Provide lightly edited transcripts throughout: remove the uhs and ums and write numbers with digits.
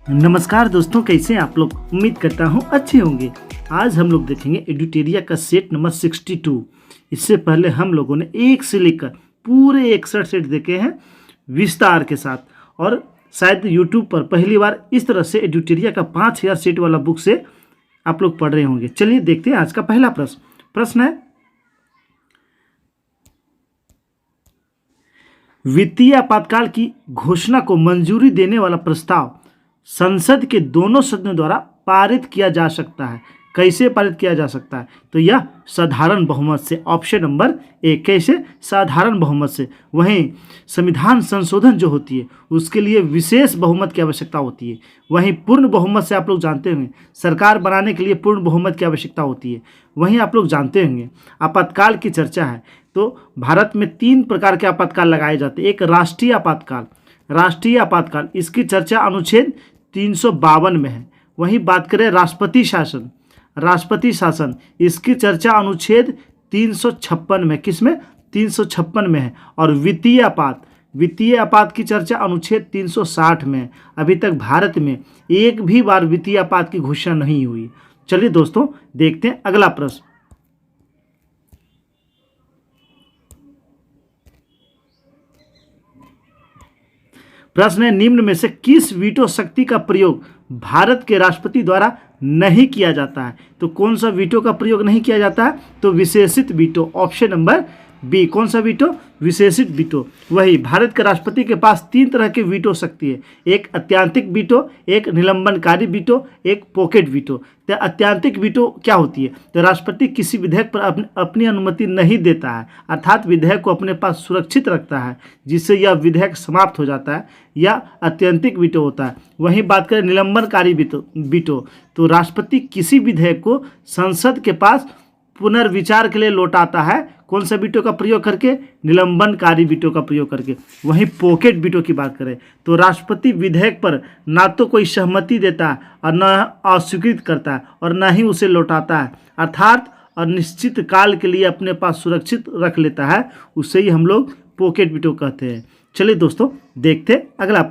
नमस्कार दोस्तों, कैसे हैं आप लोग। उम्मीद करता हूँ अच्छे होंगे। आज हम लोग देखेंगे एडुटेरिया का सेट नंबर 62। इससे पहले हम लोगों ने एक से लेकर पूरे 61 सेट देखे हैं विस्तार के साथ, और शायद यूट्यूब पर पहली बार इस तरह से एडुटेरिया का 5000 सेट वाला बुक से आप लोग पढ़ रहे होंगे। चलिए देखते हैं आज का पहला प्रश्न है, वित्तीय आपातकाल की घोषणा को मंजूरी देने वाला प्रस्ताव संसद के दोनों सदनों द्वारा पारित किया जा सकता है। कैसे पारित किया जा सकता है? तो यह साधारण बहुमत से। Option number A. कैसे? साधारण बहुमत से। वहीं संविधान संशोधन जो होती है उसके लिए विशेष बहुमत की आवश्यकता होती है। वहीं पूर्ण बहुमत से आप लोग जानते होंगे, सरकार बनाने के लिए पूर्ण बहुमत की आवश्यकता होती है। वहीं आप लोग जानते होंगे आपातकाल की चर्चा है तो भारत में 3 प्रकार के आपातकाल लगाए जाते हैं। एक राष्ट्रीय आपातकाल, इसकी चर्चा अनुच्छेद 352 में है। वहीं बात करें राष्ट्रपति शासन, इसकी चर्चा अनुच्छेद 356 में, किसमें? 356 में है। और वित्तीय आपात की चर्चा अनुच्छेद 360 में है। अभी तक भारत में एक भी बार वित्तीय आपात की घोषणा नहीं हुई। चलिए दोस्तों देखते हैं अगला प्रश्न। प्रश्न है, निम्न में से किस वीटो शक्ति का प्रयोग भारत के राष्ट्रपति द्वारा नहीं किया जाता है? तो कौन सा वीटो का प्रयोग नहीं किया जाता है? तो विशेषित वीटो। Option number B. कौन सा वीटो? विशेषित वीटो। वही भारत के राष्ट्रपति के पास 3 तरह के वीटो शक्ति है। एक अत्यंतिक वीटो, एक निलंबनकारी वीटो, एक पॉकेट वीटो। तो अत्यंतिक वीटो क्या होती है? तो राष्ट्रपति किसी विधेयक पर अपनी अनुमति नहीं देता है, अर्थात विधेयक को अपने पास सुरक्षित रखता है जिससे यह विधेयक समाप्त हो जाता है, या अत्यंतिक वीटो होता है। वहीं बात करें निलंबनकारी वीटो, तो राष्ट्रपति किसी विधेयक को संसद के पास पुनर्विचार के लिए लौटाता है। कौन सा वीटो का प्रयोग करके? निलंबनकारी वीटो का प्रयोग करके। वहीं पॉकेट वीटो की बात करें तो राष्ट्रपति विधेयक पर ना तो कोई सहमति देता है और न अस्वीकृत करता है और न ही उसे लौटाता है, अर्थात अनिश्चित काल के लिए अपने पास सुरक्षित रख लेता है। उसे ही हम लोग पॉकेट वीटो कहते हैं। चलिए दोस्तों देखते अगला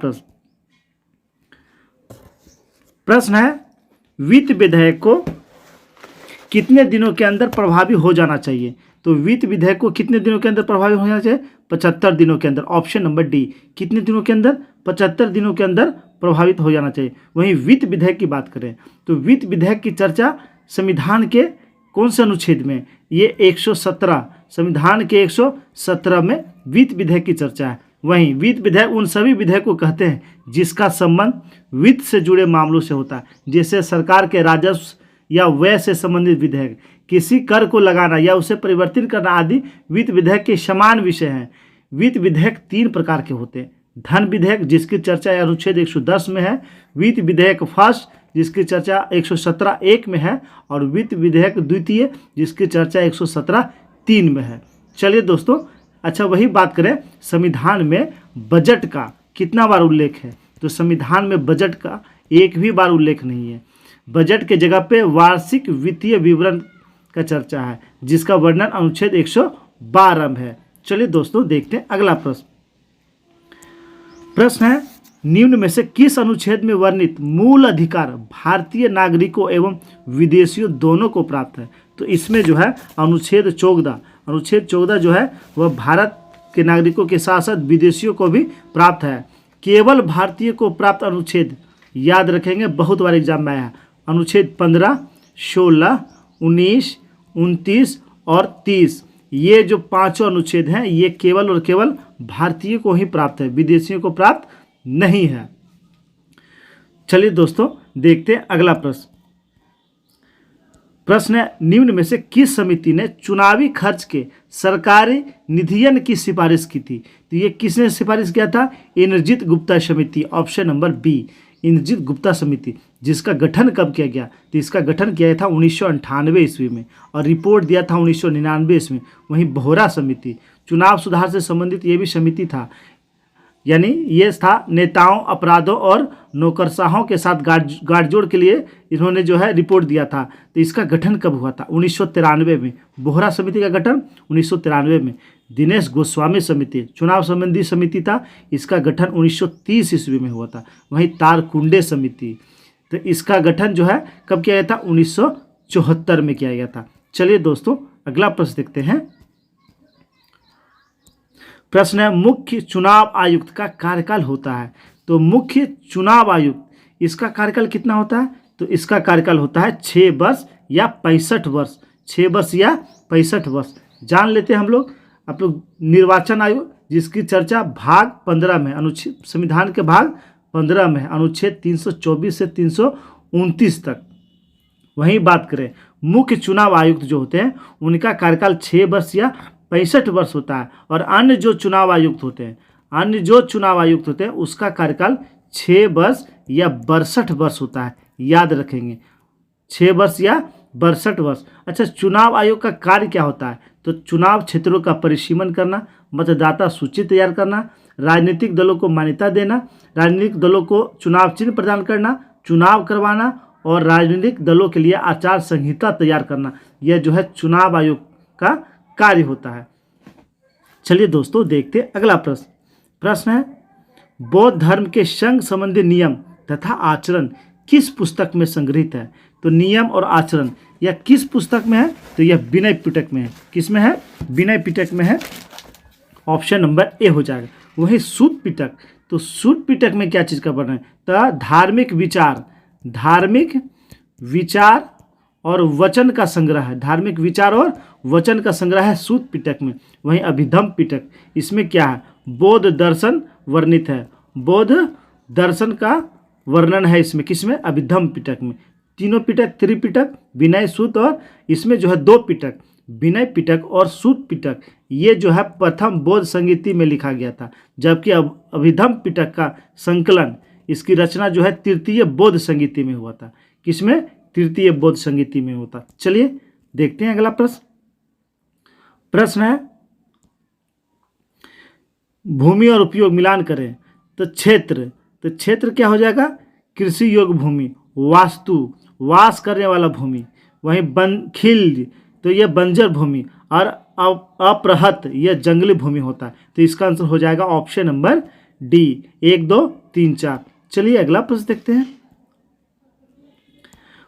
प्रश्न है, वित्त विधेयक को कितने दिनों के अंदर प्रभावी हो जाना चाहिए? तो वित्त विधेयक को कितने दिनों के अंदर प्रभावी हो जाना चाहिए? 75 दिनों के अंदर। Option number D. कितने दिनों के अंदर? 75 दिनों के अंदर प्रभावित हो जाना चाहिए। वहीं वित्त विधेयक की बात करें तो वित्त विधेयक की चर्चा संविधान के कौन से अनुच्छेद में? ये 117, संविधान के 117 में वित्त विधेयक की चर्चा है। वहीं वित्त विधेयक उन सभी विधेयक को कहते हैं जिसका संबंध वित्त से जुड़े मामलों से होता है, जैसे सरकार के राजस्व या व्यय से संबंधित विधेयक, किसी कर को लगाना या उसे परिवर्तित करना आदि वित्त विधेयक के समान विषय हैं। वित्त विधेयक 3 प्रकार के होते हैं। धन विधेयक जिसकी चर्चा अनुच्छेद 110 में है, वित्त विधेयक फर्स्ट जिसकी चर्चा 117(1) में है, और वित्त विधेयक द्वितीय जिसकी चर्चा 117(3) में है। चलिए दोस्तों, अच्छा वही बात करें, संविधान में बजट का कितना बार उल्लेख है? तो संविधान में बजट का एक भी बार उल्लेख नहीं है। बजट के जगह पे वार्षिक वित्तीय विवरण का चर्चा है जिसका वर्णन अनुच्छेद 112 में है। चलिए दोस्तों देखते हैं अगला प्रश्न है, निम्न में से किस अनुच्छेद में वर्णित मूल अधिकार भारतीय नागरिकों एवं विदेशियों दोनों को प्राप्त है? तो इसमें जो है अनुच्छेद 14 जो है वह भारत के नागरिकों के साथ साथ विदेशियों को भी प्राप्त है। केवल भारतीय को प्राप्त अनुच्छेद याद रखेंगे, बहुत बार एग्जाम में आया। अनुच्छेद 15, 16, 19, 29 और 30, ये जो 5 अनुच्छेद हैं ये केवल और केवल भारतीय को ही प्राप्त है, विदेशियों को प्राप्त नहीं है। चलिए दोस्तों देखते हैं अगला प्रश्न है, निम्न में से किस समिति ने चुनावी खर्च के सरकारी निधियन की सिफारिश की थी? तो ये किसने सिफारिश किया था? इंद्रजीत गुप्ता समिति। Option number B, Indrajit Gupta समिति। जिसका गठन कब किया गया? तो इसका गठन किया था 1998 ईस्वी में और रिपोर्ट दिया था 1999 ईस्वी में। वहीं बोहरा समिति, चुनाव सुधार से संबंधित ये भी समिति था। यानी ये था नेताओं, अपराधों और नौकरशाहों के साथ गाठजोड़ के लिए इन्होंने जो है रिपोर्ट दिया था। तो इसका गठन कब हुआ था? 1993 में। बोहरा समिति का गठन 1993 में। दिनेश गोस्वामी समिति चुनाव संबंधी समिति था, इसका गठन 1930 ईस्वी में हुआ था। वहीं तारकुंडे समिति, तो इसका गठन जो है कब किया गया था? 1974 में किया गया था। चलिए दोस्तों अगला प्रश्न देखते हैं। प्रश्न है, मुख्य चुनाव आयुक्त का कार्यकाल होता है। तो मुख्य चुनाव आयुक्त, इसका कार्यकाल कितना होता है? तो इसका कार्यकाल होता है 6 वर्ष या 65 वर्ष। 6 वर्ष या 65 वर्ष। जान लेते हैं हम लोग। आप लोग निर्वाचन आयोग, जिसकी चर्चा भाग 15 में, अनुच्छेद संविधान के भाग 15 में, अनुच्छेद 324 से 329 तक। वहीं बात करें मुख्य चुनाव आयुक्त जो होते हैं, उनका कार्यकाल 6 वर्ष या 65 वर्ष होता है। और अन्य जो चुनाव आयुक्त होते हैं, उसका कार्यकाल 6 वर्ष या 62 वर्ष होता है। याद रखेंगे, 6 वर्ष या 62 वर्ष। अच्छा, चुनाव आयोग का कार्य क्या होता है? तो चुनाव क्षेत्रों का परिसीमन करना, मतदाता सूची तैयार करना, राजनीतिक दलों को मान्यता देना, राजनीतिक दलों को चुनाव चिन्ह प्रदान करना, चुनाव करवाना और राजनीतिक दलों के लिए आचार संहिता तैयार करना। यह जो है चुनाव आयोग का कार्य होता है। चलिए दोस्तों देखते हैं अगला प्रश्न। प्रश्न है, बौद्ध धर्म के संघ संबंधी नियम तथा आचरण किस पुस्तक में संग्रहित है? तो नियम और आचरण यह किस पुस्तक में है? तो यह विनय पिटक में है। किस में है? विनय पिटक में है। ऑप्शन नंबर ए हो जाएगा। वही सूत पिटक, तो सूत पिटक में क्या चीज़ का वर्णन है? तो धार्मिक विचार और वचन का संग्रह है। धार्मिक विचार और वचन का संग्रह है सूत पिटक में। वहीं अभिधम पिटक, इसमें क्या है? बौद्ध दर्शन वर्णित है। बौद्ध दर्शन का वर्णन है इसमें। किसमें? अभिधम पिटक में। तीनों पिटक, त्रिपिटक, विनय, सूत, और इसमें जो है 2 पिटक, विनय पिटक और सूत पिटक, ये जो है प्रथम बौद्ध संगीति में लिखा गया था। जबकि अभिधम पिटक का संकलन, इसकी रचना जो है तृतीय बौद्ध संगीति में हुआ था। किसमें? तृतीय बौद्ध संगीति में होता। चलिए देखते हैं अगला प्रश्न। प्रश्न है, भूमि और उपयोग मिलान करें तो क्षेत्र क्या हो जाएगा? कृषि योग्य भूमि, वास्तु वास करने वाला भूमि, वहीं खिल्ड तो यह बंजर भूमि, और अप्रहत यह जंगली भूमि होता है। तो इसका आंसर हो जाएगा ऑप्शन नंबर डी, 1, 2, 3, 4। चलिए अगला प्रश्न देखते हैं।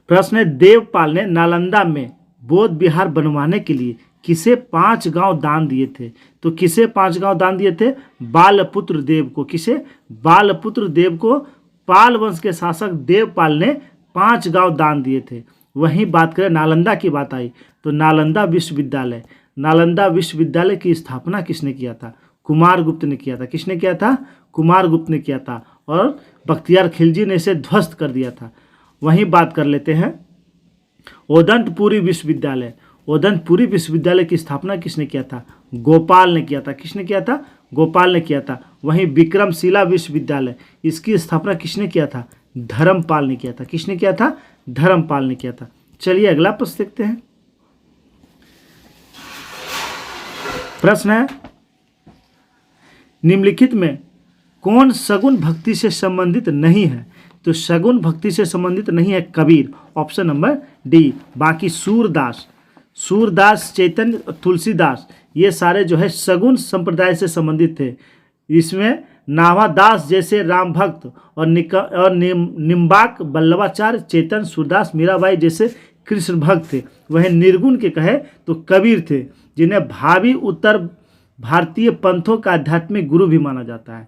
प्रश्न है, देवपाल ने नालंदा में बौद्ध विहार बनवाने के लिए किसे 5 गांव दान दिए थे? तो किसे 5 गांव दान दिए थे? बालपुत्र देव को। किसे? बालपुत्र देव को पाल वंश के शासक देवपाल ने 5 गांव दान दिए थे। वहीं बात करें नालंदा की बात आई तो नालंदा विश्वविद्यालय की स्थापना किसने किया था? कुमारगुप्त ने किया था। किसने किया था? कुमारगुप्त ने किया था। और बख्तियार खिलजी ने इसे ध्वस्त कर दिया था। वहीं बात कर लेते हैं ओदंतपुरी विश्वविद्यालय की स्थापना किसने किया था? गोपाल ने किया था। किसने किया था? गोपाल ने किया था। वहीं विक्रमशिला विश्वविद्यालय, इसकी स्थापना किसने किया था? धर्मपाल ने किया था। किसने किया था? धर्मपाल ने किया था। चलिए अगला प्रश्न देखते हैं। प्रश्न है, निम्नलिखित में कौन सगुन भक्ति से संबंधित नहीं है? तो सगुन भक्ति से संबंधित नहीं है कबीर, ऑप्शन नंबर डी। बाकी सूरदास, चैतन्य, तुलसीदास, ये सारे जो है सगुन संप्रदाय से संबंधित थे। इसमें नाभादास जैसे राम भक्त और निम्बाक बल्लभाचार्य, चेतन, सूरदास, मीराबाई जैसे कृष्ण भक्त थे। वह निर्गुण के कहे तो कबीर थे, जिन्हें भावी उत्तर भारतीय पंथों का आध्यात्मिक गुरु भी माना जाता है।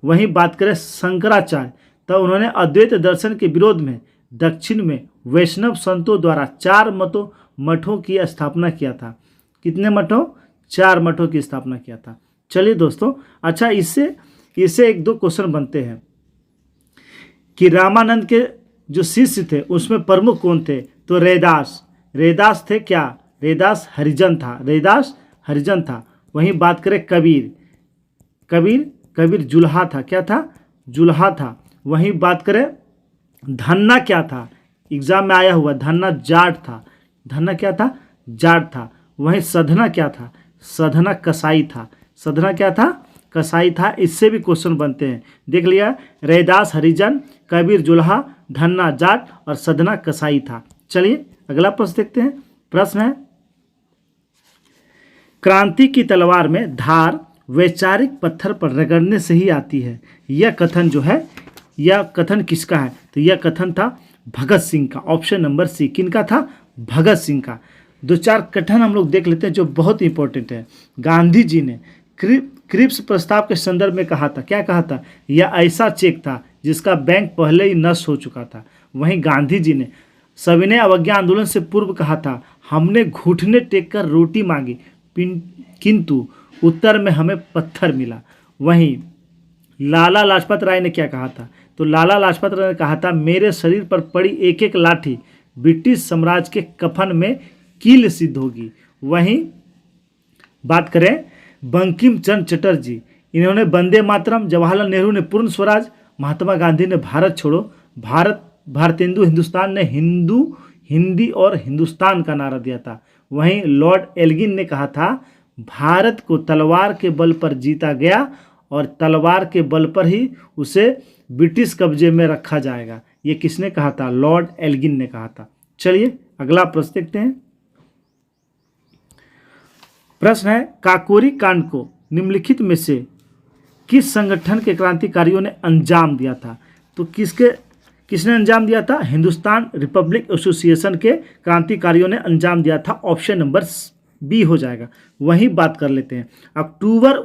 वहीं बात करें शंकराचार्य, तो उन्होंने अद्वैत दर्शन के विरोध में दक्षिण में वैष्णव संतों द्वारा 4 मठों की स्थापना किया था। कितने मठों? 4 मठों की स्थापना किया था। चलिए दोस्तों, अच्छा इससे 1-2 क्वेश्चन बनते हैं कि रामानंद के जो शिष्य थे उसमें प्रमुख कौन थे? तो रैदास थे। क्या? रैदास हरिजन था। वहीं बात करें कबीर जुल्हा था। क्या था? जुल्हा था। वहीं बात करें धन्ना क्या था? एग्जाम में आया हुआ, धन्ना जाट था। धन्ना क्या था? जाट था। वहीं सधना क्या था? सधना कसाई था। सधना क्या था? कसाई था, इससे भी क्वेश्चन बनते हैं। देख लिया, रैदास हरिजन, कबीर जुल्हा, धन्ना जाट और सधना कसाई था। चलिए अगला प्रश्न देखते हैं। प्रश्न है, क्रांति की तलवार में धार वैचारिक पत्थर पर रगड़ने से ही आती है। यह कथन जो है, यह कथन किसका है? तो यह कथन था भगत सिंह का। Option number C. किनका था? भगत सिंह का। दो चार कथन हम लोग देख लेते हैं जो बहुत इंपॉर्टेंट है। गांधी जी ने क्रिप्स प्रस्ताव के संदर्भ में कहा था, क्या कहा था? यह ऐसा चेक था जिसका बैंक पहले ही नष्ट हो चुका था। वहीं गांधी जी ने सविनय अवज्ञा आंदोलन से पूर्व कहा था, हमने घुटने टेक कर रोटी मांगी किंतु उत्तर में हमें पत्थर मिला। वहीं लाला लाजपत राय ने क्या कहा था? तो लाला लाजपत राय ने कहा था, मेरे शरीर पर पड़ी एक एक लाठी ब्रिटिश साम्राज्य के कफन में कील सिद्ध होगी। वहीं बात करें बंकिम चंद्र चटर्जी, इन्होंने वंदे मातरम, जवाहरलाल नेहरू ने पूर्ण स्वराज, महात्मा गांधी ने भारत छोड़ो, भारतेंदु हिंदुस्तान ने हिंदू, हिंदी और हिंदुस्तान का नारा दिया था। वहीं लॉर्ड एल्गिन ने कहा था, भारत को तलवार के बल पर जीता गया और तलवार के बल पर ही उसे ब्रिटिश कब्जे में रखा जाएगा। ये किसने कहा था? लॉर्ड एल्गिन ने कहा था। चलिए अगला प्रश्न देखते हैं। प्रश्न है, काकोरी कांड को निम्नलिखित में से किस संगठन के क्रांतिकारियों ने अंजाम दिया था? तो किसने अंजाम दिया था? हिंदुस्तान रिपब्लिक एसोसिएशन के क्रांतिकारियों ने अंजाम दिया था। ऑप्शन नंबर बी हो जाएगा। वहीं बात कर लेते हैं, अक्टूबर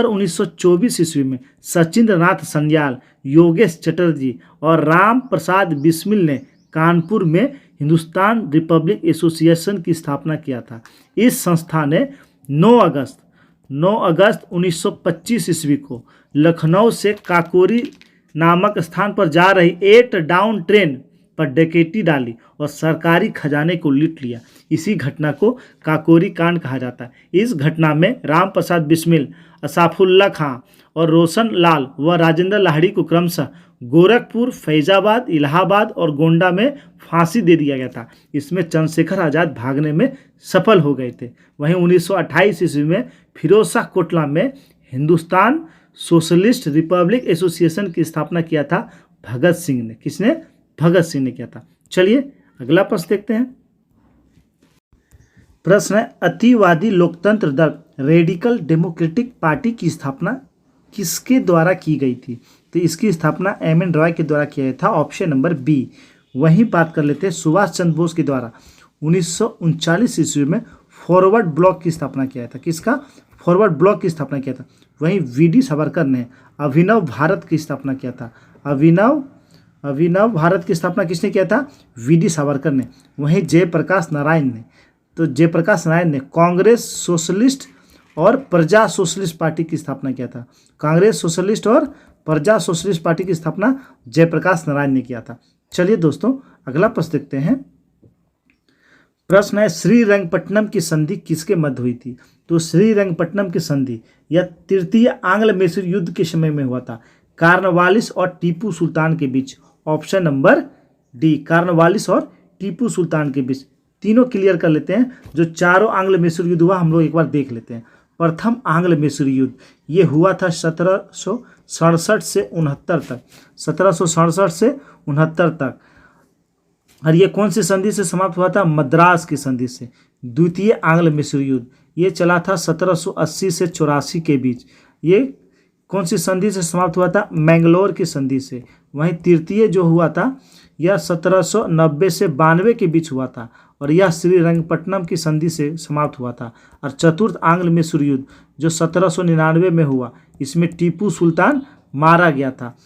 1924 ईस्वी में सचिंद्र नाथ सन्याल, योगेश चटर्जी और राम प्रसाद बिस्मिल ने कानपुर में हिंदुस्तान रिपब्लिक एसोसिएशन की स्थापना किया था। इस संस्था ने 9 अगस्त 1925 ईस्वी को लखनऊ से काकोरी नामक स्थान पर जा रही 8 डाउन ट्रेन पर डकैती डाली और सरकारी खजाने को लूट लिया। इसी घटना को काकोरी कांड कहा जाता है। इस घटना में राम प्रसाद बिस्मिल, असाफुल्ला खां और रोशन लाल व राजेंद्र लाहिड़ी को क्रमशः गोरखपुर, फैजाबाद, इलाहाबाद और गोंडा में फांसी दे दिया गया था। इसमें चंद्रशेखर आज़ाद भागने में सफल हो गए थे। वहीं 1928 ईस्वी में फिरोज शाह कोटला में हिंदुस्तान सोशलिस्ट रिपब्लिक एसोसिएशन की स्थापना किया था भगत सिंह ने। किसने? भगत सिंह ने किया था। चलिए अगला प्रश्न देखते हैं। प्रश्न है, अतिवादी लोकतंत्र दल रेडिकल डेमोक्रेटिक पार्टी की स्थापना किसके द्वारा की गई थी? तो इसकी स्थापना एम.एन. रॉय के द्वारा किया था। Option number B. वहीं बात कर लेते हैं, सुभाष चंद्र बोस के द्वारा 1939 ईस्वी में फॉरवर्ड ब्लॉक की स्थापना किया था। किसका? फॉरवर्ड ब्लॉक की स्थापना किया था। वहीं वी.डी. सावरकर ने अभिनव भारत की स्थापना किया था। अभिनव भारत की स्थापना किसने किया था? वी.डी. सावरकर ने। वहीं जयप्रकाश नारायण ने कांग्रेस सोशलिस्ट और प्रजा सोशलिस्ट पार्टी की स्थापना किया था। कांग्रेस सोशलिस्ट और प्रजा सोशलिस्ट पार्टी की स्थापना जयप्रकाश नारायण ने किया था। चलिए दोस्तों अगला प्रश्न देखते हैं। प्रश्न है, श्रीरंगपट्टनम की संधि किसके मध्य हुई थी? तो श्रीरंगपट्टनम की संधि यह तृतीय आंग्ल मैसूर युद्ध के समय में हुआ था, कार्नवालिस और टीपू सुल्तान के बीच। ऑप्शन नंबर डी, कार्नवालिस और टीपू सुल्तान के बीच। तीनों क्लियर कर लेते हैं। जो चारों आंग्ल मैसूर युद्ध हुआ हम लोग एक बार देख लेते हैं। प्रथम आंग्ल मैसूर युद्ध ये हुआ था 1767 से 69 तक। 1767 से 69 तक। और ये कौन सी संधि से समाप्त हुआ था? मद्रास की संधि से। द्वितीय आंग्ल मैसूर युद्ध ये चला था 1780 से 84 के बीच। ये कौन सी संधि से समाप्त हुआ था? मैंगलोर की संधि से। वहीं तृतीय जो हुआ था यह 1790 से 92 के बीच हुआ था और यह श्रीरंगपट्टनम की संधि से समाप्त हुआ था। और चतुर्थ आंग्ल मैसूर युद्ध जो 1799 में हुआ, इसमें टीपू सुल्तान मारा गया था।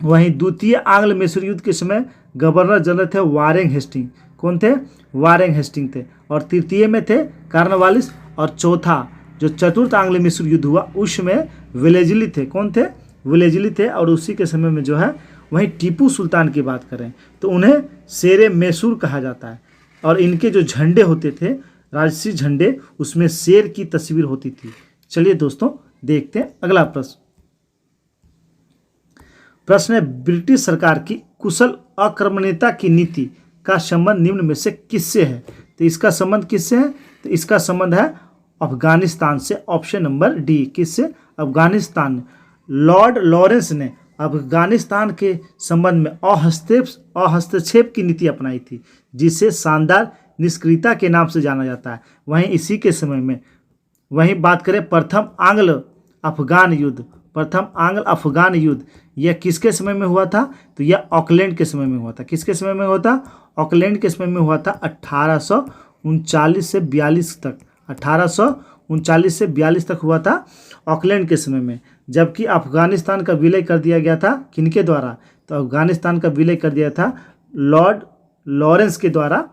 वहीं द्वितीय आंग्ल मैसूर युद्ध के समय गवर्नर जनरल थे वारेन हेस्टिंग। कौन थे? वारेन हेस्टिंग थे। और तृतीय में थे कार्नवालिस। और चौथा जो चतुर्थ आंग्ल मैसूर युद्ध हुआ उसमें वेलेजली थे। कौन थे? वेलेजली थे। और उसी के समय में जो है वहीं टीपू सुल्तान की बात करें तो उन्हें शेरे मैसूर कहा जाता है। और इनके जो झंडे होते थे, राजसी झंडे, उसमें शेर की तस्वीर होती थी। चलिए दोस्तों देखते हैं अगला प्रश्न। प्रश्न है, ब्रिटिश सरकार की कुशल आक्रमणीयता की नीति का संबंध निम्न में से किससे है? तो इसका संबंध किससे है? तो इसका संबंध है अफगानिस्तान से। ऑप्शन नंबर डी, किससे? अफगानिस्तान। लॉर्ड लॉरेंस ने अफगानिस्तान के संबंध में अहस्तक्षेप की नीति अपनाई थी, जिसे शानदार निष्क्रियता के नाम से जाना जाता है। वहीं इसी के समय में बात करें प्रथम आंग्ल अफगान युद्ध, यह किसके समय में हुआ था? तो यह ऑकलैंड के समय में हुआ था। किसके समय में हुआ था? ऑकलैंड के समय में हुआ था 1839 से 42 तक। 1839 से 42 तक हुआ था ऑकलैंड के समय में। जबकि अफगानिस्तान का विलय कर दिया गया था किनके द्वारा? तो अफगानिस्तान का विलय कर दिया था लॉर्ड लॉरेंस के द्वारा।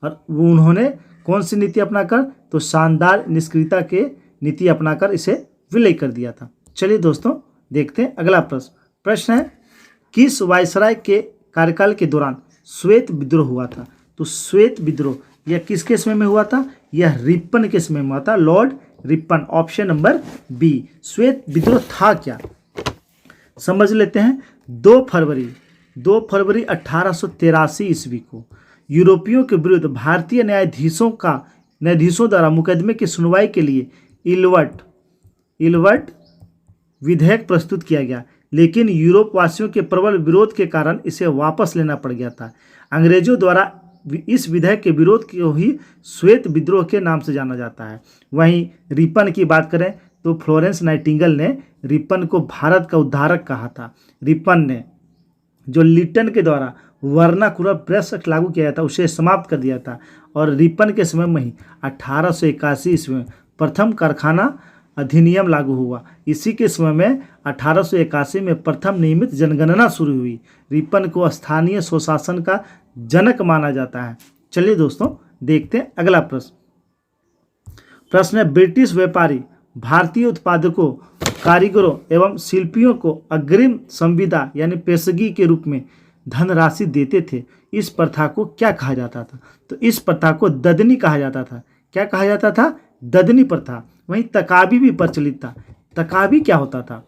और उन्होंने कौन सी नीति अपनाकर? तो शानदार निष्क्रियता के नीति अपनाकर इसे विलय कर दिया था। चलिए दोस्तों देखते हैं अगला प्रश्न है, किस वायसराय के कार्यकाल के दौरान श्वेत विद्रोह हुआ था? तो श्वेत विद्रोह यह किसके समय में हुआ था? यह रिपन के समय में हुआ था, Lord Ripon. Option number B. श्वेत विद्रोह था क्या, समझ लेते हैं। 2 फरवरी 1883 ईस्वी को यूरोपियों के विरुद्ध भारतीय न्यायाधीशों द्वारा मुकदमे की सुनवाई के लिए इलवर्ट विधेयक प्रस्तुत किया गया, लेकिन यूरोप वासियों के प्रबल विरोध के कारण इसे वापस लेना पड़ गया था। अंग्रेजों द्वारा इस विधेयक के विरोध को ही श्वेत विद्रोह के नाम से जाना जाता है। वहीं रिपन की बात करें तो फ्लोरेंस नाइटिंगेल ने रिपन को भारत का उद्धारक कहा था। रिपन ने जो लिटन के द्वारा वर्नाकुलर प्रेस एक्ट लागू किया था उसे समाप्त कर दिया था। और रिपन के समय में ही 1881 ईस्वी में प्रथम कारखाना अधिनियम लागू हुआ। इसी के समय में 1881 में प्रथम नियमित जनगणना शुरू हुई। रिपन को स्थानीय स्वशासन का जनक माना जाता है। चलिए दोस्तों देखते हैं अगला प्रश्न है, ब्रिटिश व्यापारी भारतीय उत्पादकों, कारीगरों एवं शिल्पियों को अग्रिम संविदा यानी पेशगी के रूप में धनराशि देते थे। इस प्रथा को क्या कहा जाता था? तो इस प्रथा को ददनी कहा जाता था। क्या कहा जाता था? ददनी प्रथा। वहीं तकाबी भी प्रचलित था। तकाबी क्या होता था?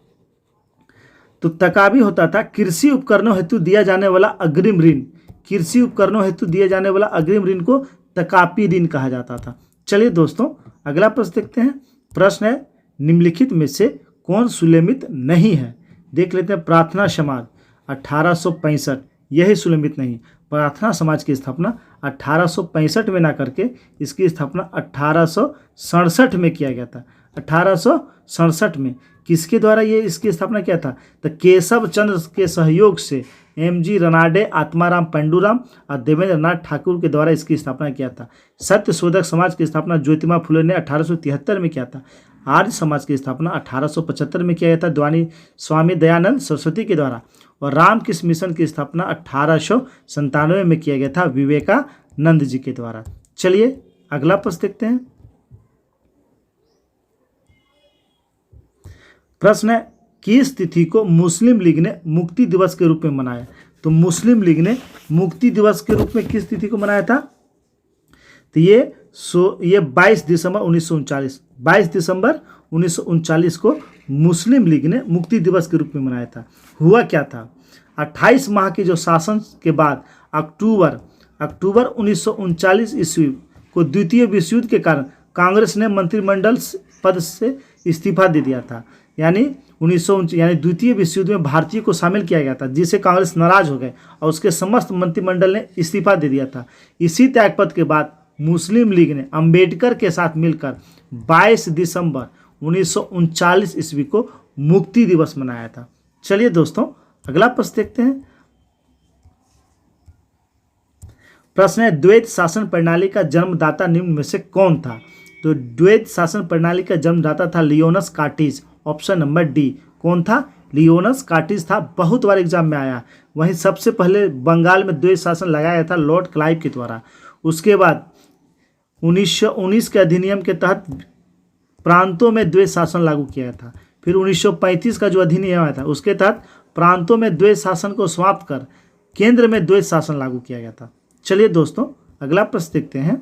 तो तकाबी होता था कृषि उपकरणों हेतु दिया जाने वाला अग्रिम ऋण। कृषि उपकरणों हेतु दिए जाने वाला अग्रिम ऋण को तकापी ऋण कहा जाता था। चलिए दोस्तों अगला प्रश्न देखते हैं। प्रश्न है, निम्नलिखित में से कौन सुलेमित नहीं है? देख लेते हैं। प्रार्थना समाज 1865, यही सुलेमित नहीं। प्रार्थना समाज की स्थापना 1865 में ना करके इसकी स्थापना 1867 में किया गया था। 1867 में किसके द्वारा ये इसकी स्थापना किया था? तो केशव चंद्र के सहयोग से MG रनाडे, आत्माराम पेंडुराम और देवेंद्र नाथ ठाकुर के द्वारा इसकी स्थापना किया था। सत्य शोधक समाज की स्थापना ज्योतिबा फुले ने 1873 में किया था। आर्य समाज की स्थापना 1875 में किया गया था स्वामी दयानंद सरस्वती के द्वारा। और रामकृष्ण मिशन की स्थापना 1897 में किया गया था विवेकानंद जी के द्वारा। चलिए अगला प्रश्न देखते हैं। प्रश्न है, किस तिथि को मुस्लिम लीग ने मुक्ति दिवस के रूप में मनाया? तो मुस्लिम लीग ने मुक्ति दिवस के रूप में किस तिथि को मनाया था? तो ये 22 दिसंबर 1939, 22 दिसंबर 1939 को मुस्लिम लीग ने मुक्ति दिवस के रूप में मनाया था। हुआ क्या था? 28 माह के जो शासन के बाद अक्टूबर 1939 ईस्वी को द्वितीय विश्व युद्ध के कारण कांग्रेस ने मंत्रिमंडल पद से इस्तीफा दे दिया था। यानी द्वितीय विश्व युद्ध में भारतीय को शामिल किया गया था, जिससे कांग्रेस नाराज हो गए और उसके समस्त मंत्रिमंडल ने इस्तीफा दे दिया था। इसी त्यागपत्र के बाद मुस्लिम लीग ने अंबेडकर के साथ मिलकर 22 दिसंबर 1939 ईस्वी को मुक्ति दिवस मनाया था। चलिए दोस्तों अगला प्रश्न देखते हैं। प्रश्न है, द्वैत शासन प्रणाली का जन्मदाता निम्न में से कौन था? तो द्वैत शासन प्रणाली का जन्मदाता था लियोनस कार्टिज। Option number D. कौन था? लियोनस कार्टिज था। बहुत बार एग्जाम में आया। वहीं सबसे पहले बंगाल में द्वैत शासन लगाया गया था लॉर्ड क्लाइव के द्वारा। उसके बाद 1919 के अधिनियम के तहत प्रांतों में द्वैत शासन लागू किया था। फिर 1935 का जो अधिनियम आया था उसके तहत प्रांतों में द्वैत शासन को समाप्त कर केंद्र में द्वैत शासन लागू किया गया था। चलिए दोस्तों अगला प्रश्न देखते हैं।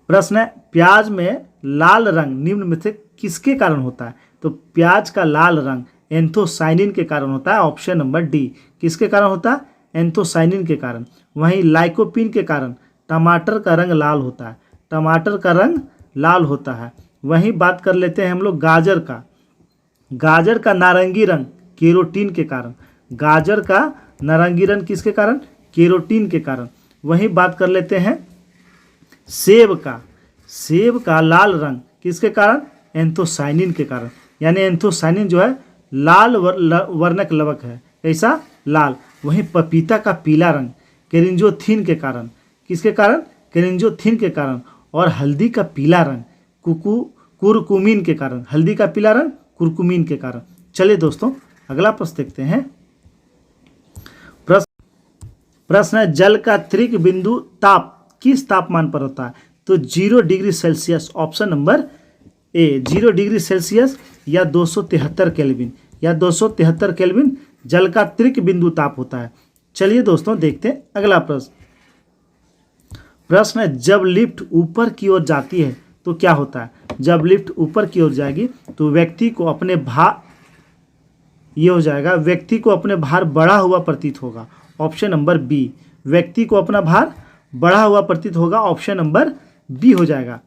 प्रश्न है, प्याज में लाल रंग निम्न में से किसके कारण होता है? तो प्याज का लाल रंग एंथोसाइनिन के कारण होता है। Option number D. किसके कारण होता है? एंथोसाइनिन के कारण। वहीं लाइकोपिन के कारण टमाटर का रंग लाल होता है। टमाटर का रंग लाल होता है। वहीं बात कर लेते हैं हम लोग गाजर का। गाजर का नारंगी रंग केरोटीन के कारण। गाजर का नारंगी रंग किसके कारण? केरोटीन के कारण। वहीं बात कर लेते हैं सेब का। सेब का लाल रंग किसके कारण? एंथोसाइनिन के कारण। यानी एंथोसाइनिन जो है लाल वर्णक लवक है। कैसा? लाल। वहीं पपीता का पीला रंग केरिंजोथिन के कारण। किसके कारण? केरिंजोथिन के कारण। और हल्दी का पीला रंग कुरकुमीन के कारण। हल्दी का पीला रंग कुरकुमीन के कारण। चलिए दोस्तों अगला प्रश्न देखते हैं। प्रश्न है जल का त्रिक बिंदु ताप किस तापमान पर होता है? तो 0 degree Celsius. Option number A 0 degree Celsius या 273 केल्विन या 273 केल्विन जल का त्रिक बिंदु ताप होता है। चलिए दोस्तों देखते हैं अगला प्रश्न। प्रश्न है जब लिफ्ट ऊपर की ओर जाती है तो क्या होता है? जब लिफ्ट ऊपर की ओर जाएगी तो व्यक्ति को अपने भार ये हो जाएगा, व्यक्ति को अपने भार बढ़ा हुआ प्रतीत होगा। Option number B. व्यक्ति को अपना भार बढ़ा हुआ प्रतीत होगा। ऑप्शन नंबर बी हो जाएगा।